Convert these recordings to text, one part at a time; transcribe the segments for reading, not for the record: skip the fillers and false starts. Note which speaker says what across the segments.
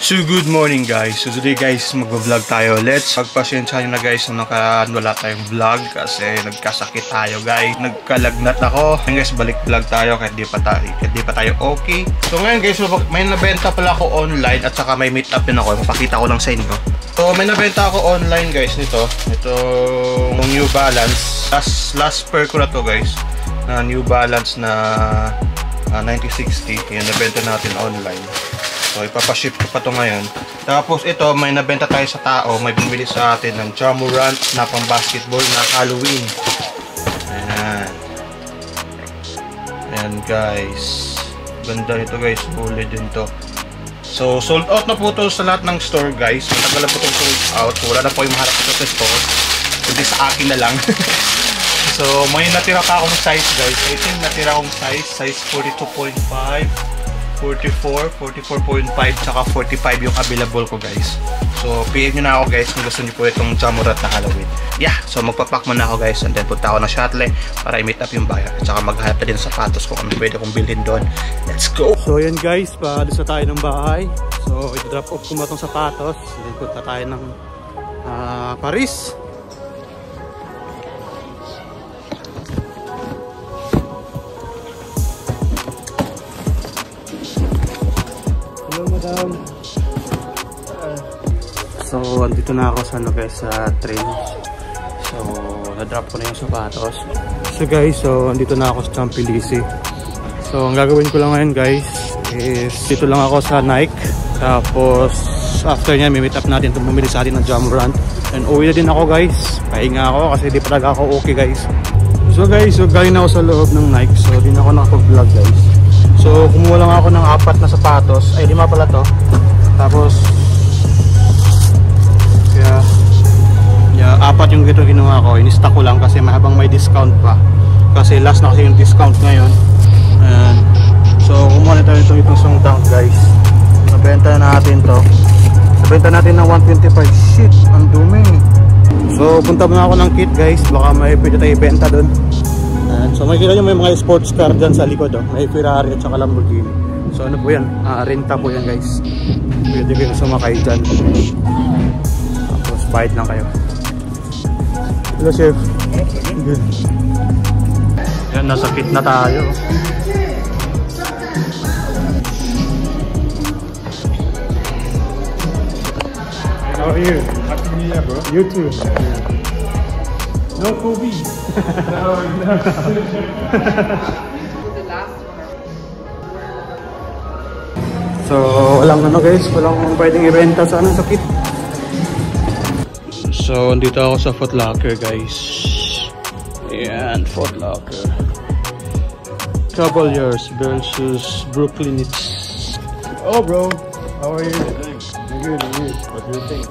Speaker 1: So good morning guys. So today guys mag-vlog tayo. Let's pagpasensya nyo na guys na wala tayong vlog kasi nagkasakit tayo guys. Nagkalagnat ako. Ngayon guys balik vlog tayo kahit di pa tayo okay. So ngayon guys may nabenta pala ako online at saka may meet up din ako. Mapakita ko lang sa inyo. So may nabenta ako online guys nito. Itong New Balance. Last pair ko na to guys. Na New Balance na 9060. Yan nabenta natin online. So, ipapaship ko pa to ngayon. Tapos, ito, may nabenta tayo sa tao. May bumili sa atin ng Jamorant na pang basketball na Halloween. Ayan. Ayan, guys. Ganda nito, guys. Bully din to. So, sold out na po to sa lahat ng store, guys. Matagal na po itong sold out. So, wala na po yung maharap ito sa store. Hindi sa akin na lang. So, may natira pa akong size, guys. Ito yung natira akong size 42.5. 44, 44.5, tsaka 45 yung available ko guys. So, PM nyo na ako guys kung gusto nyo po itong Jamorant na Halloween. Yeah, so magpapack muna ako guys and then punta ako na shuttle para i-meet up yung buyer. Tsaka maghanap na din sa sapatos kung ano pwede kong bilhin doon. Let's go! So, yan guys, paalis na tayo ng bahay. So, i-drop off ko matong sapatos. Then punta tayo ng Paris. So, andito na ako sa sa train. So, na-drop ko na yung sapatos. So guys, andito na ako sa Champs-Élysées. So, ang gagawin ko lang ngayon guys is dito lang ako sa Nike. Tapos, after nyan, may meet up natin itong bumili sa atin ng Jamorant. And uwi na din ako guys. Pahinga ako kasi di pa talaga ako okay guys. So guys, galing na ako sa loob ng Nike. So, di na ako nakapag-vlog guys. So, kumuha lang ako ng 4 na sapatos. Ay, 5 pala to. Tapos, kaya 4 yung ginawa ko. In-stock ko lang kasi mahabang may discount pa. Kasi last na kasi yung discount ngayon. And, so, kumuha na tayo itong song tank guys. Nabenta natin to. Nabenta natin ng 125. Shit, ang dumi. So, punta muna ako ng kit guys. Baka may pwede tayo ibenta dun. And, so, makikita nyo may mga sports car dyan sa likod. May Ferrari at saka Lamborghini. So, ano po yan? Renta po yan guys. Pwede kayo sumakay dyan. Tapos, bayad lang kayo. Hello, chef. Good. Yan, nasa kit na tayo.
Speaker 2: How are you? Happy New Year, bro.
Speaker 1: You too.
Speaker 2: No Kobe. No.
Speaker 1: So, walang ano guys, walang pwedeng ibenta sa kit. So, andito ako sa Foot Locker guys. Ayan, Foot Locker. Cavaliers versus Brooklyn Nets.
Speaker 2: Oh, bro. How are you? Thanks. I'm good. What do you think?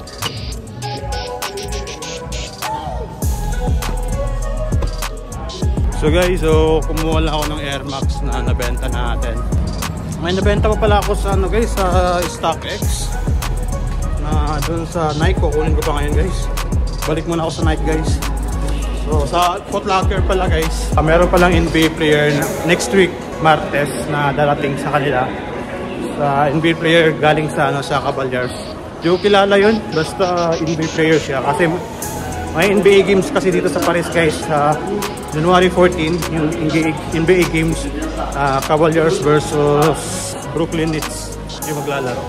Speaker 1: So guys, kumuha lang ako ng Air Max na nabenta natin. May nabenta pa pala ako sa guys, sa StockX. Na doon sa Nike, kukunin ko pa ngayon guys. Balik muna ako sa Nike guys. So sa Foot Locker pala guys, meron palang NBA player next week Martes na darating sa kanila. Sa NBA player galing sa sa Cavaliers. Di ko kilala yun, basta NBA player siya kasi may NBA games kasi dito sa Paris guys sa January 14 yung NBA games, Cavaliers versus Brooklyn Nets yung maglalaro.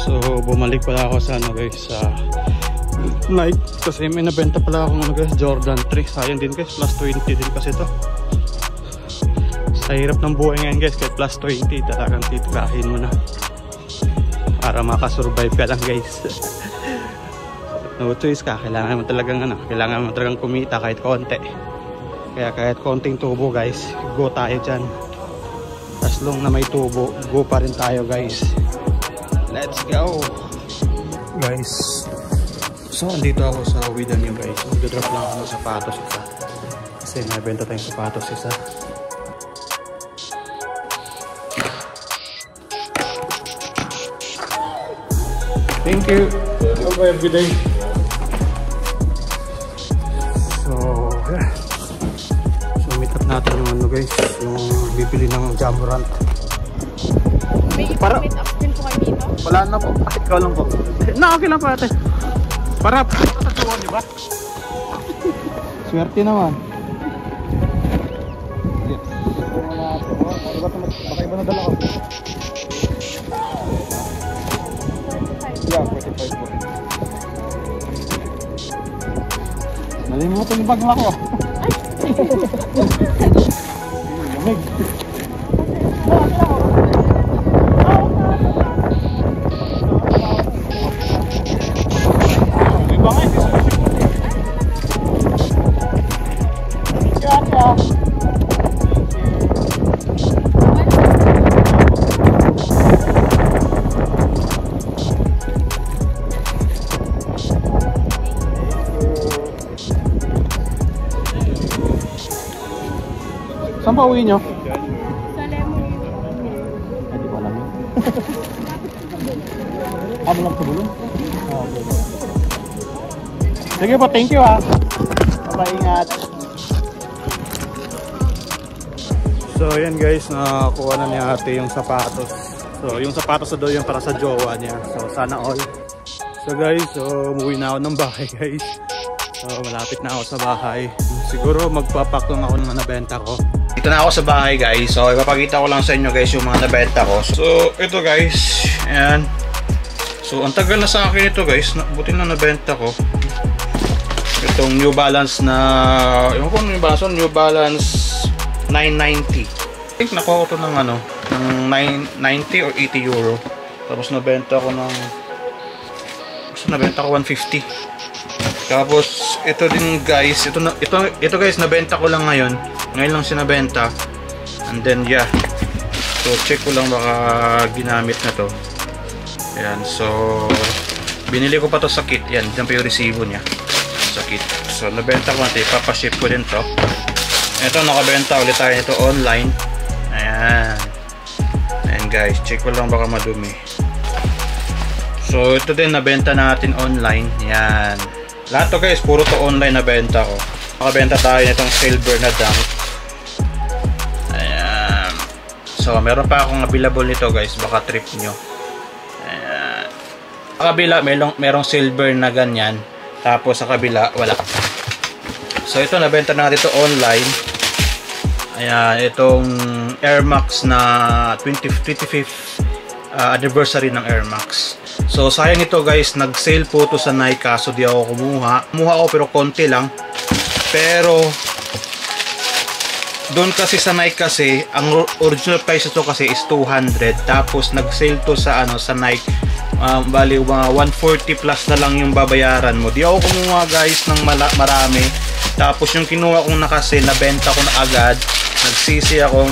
Speaker 1: So bumalik pala ako sa guys sa Nike kasi may nabenta pala akong guys Jordan 3. Sayang din guys, plus 20 din kasi to. Sa hirap ng buhay ngayon guys, kahit plus 20 talagang titirahin mo na para makasurvive ka lang guys. No choice ka, kailangan mo talagang kumita kahit konti. Kaya kahit konting tubo guys, go tayo dyan. As long na may tubo, go pa rin tayo guys. Let's go guys. So andito ako sa Widan yung guys. Magdodrop lang ako ng sapatos isa kasi nabenta tayong sapatos isa. Thank you.
Speaker 2: Have a good day.
Speaker 1: So, yeah. So, meet up natin yung ano guys, yung bibili ng Jamorant.
Speaker 3: May meet up din po kayo dito?
Speaker 1: Wala na po. Ikaw lang po. Na, okay lang po ate. Para tatuwan, di ba? Swerte naman. Yes. Baka iba na dala ko. Yeah, 45 po. Nalimutan yung bag mo ako. Lamig. Saan pa uwi nyo?
Speaker 3: Sa Lemon.
Speaker 1: Hindi ko alam yun. Amo lang sa bulong? Okay. Sige po, thank you ha. Ingat. So yan guys, nakakuha na ni ate yung sapatos. So yung sapatos na daw yung para sa jowa niya. So sana all. So guys, so umuwi na ako ng bahay guys. So malapit na ako sa bahay. Siguro magpapak lang ako ng nabenta ko. Dito na ako sa bahay guys. So ipapakita ko lang sa inyo guys yung mga nabenta ko. So ito guys, ayan. So ang tagal na sa akin ito guys. Buti na nabenta ko. Itong New Balance na, yung kung New Balance, New Balance 990. I think nakuha ko ito ng ano, ng 990 or 80 euro. Tapos nabenta ko ng, nabenta ko 150. Tapos ito din guys, ito guys nabenta ko lang ngayon. Ngayon lang sinabenta. And then yeah. So check ko lang baka ginamit na to. Ayan, so binili ko pa to sa kit. Yan, dyan pa yung resibo niya. Sa kit. So nabenta ko natin, ipapaship ko din to. Ito nakabenta ulit tayo nito online. Ayan. Ayan guys, check ko lang baka madumi. So ito din nabenta natin online. Yan. Lahat to guys, puro to online nabenta ko. Nakabenta tayo nitong silver na dunk. Ayan. So meron pa akong available nito guys, baka trip nyo. Ayan. Sa kabila merong silver na ganyan. Tapos sa kabila wala. So ito nabenta natin ito online. Ayan, itong Air Max na 25th anniversary ng Air Max. So sayang ito guys, nag-sale po ito sa Nike kaso di ako kumuha. Kumuha ako pero konti lang. Pero doon kasi sa Nike kasi ang original price ito kasi is 200. Tapos nag-sale to sa ano sa Nike. Bali mga 140 plus na lang yung babayaran mo. Di ako kumuha guys ng marami. Tapos yung kinuha kong naka-sale, nabenta ko na agad. Nagsisi ako.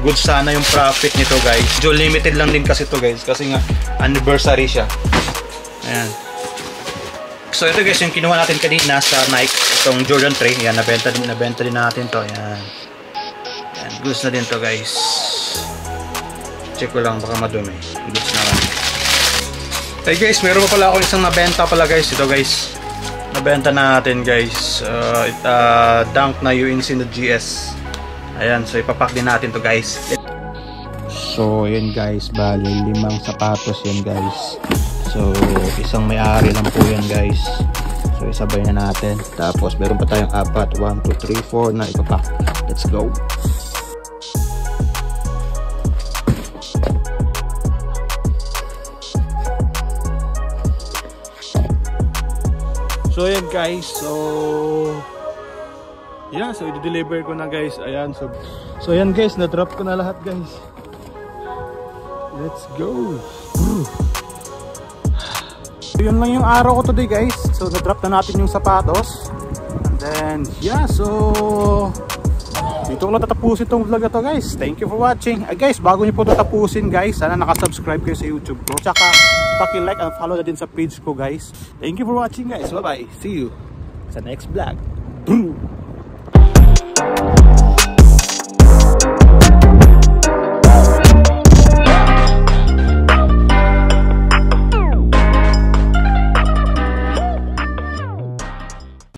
Speaker 1: Good sana yung profit nito guys. Medyo limited lang din kasi to guys. Kasi nga anniversary siya. Ayan. So ito guys yung kinuha natin kanina sa Nike. Itong Jordan 3. Ayan, nabenta din natin to. Ayan. Ayan. Goods na din to guys. Check ko lang baka madumi. Goods naman. Hey guys, meron pa pala ako isang nabenta pala guys. Ito guys. Nabenta natin guys. Dunk na UNC na GS. Ayan, so ipapak din natin to guys. So yan guys, bali 5 sapatos yan guys. So isang may-ari lang po yan guys. So isabay na natin. Tapos meron pa tayong 4, 1, 2, 3, 4 na ipapak. Let's go. So yan guys, yeah, so i-deliver ko na guys. Ayan, so yan guys, na-drop ko na lahat guys. Let's go. So yun lang yung araw ko today guys. So na-drop na natin yung sapatos. And then yeah, so dito ko lang tatapusin itong vlog na to guys. Thank you for watching. Guys, bago nyo po ito tapusin guys, sana nakasubscribe kayo sa YouTube ko. Tsaka paki-like and follow na din sa page ko guys. Thank you for watching guys. Bye bye. See you sa next vlog.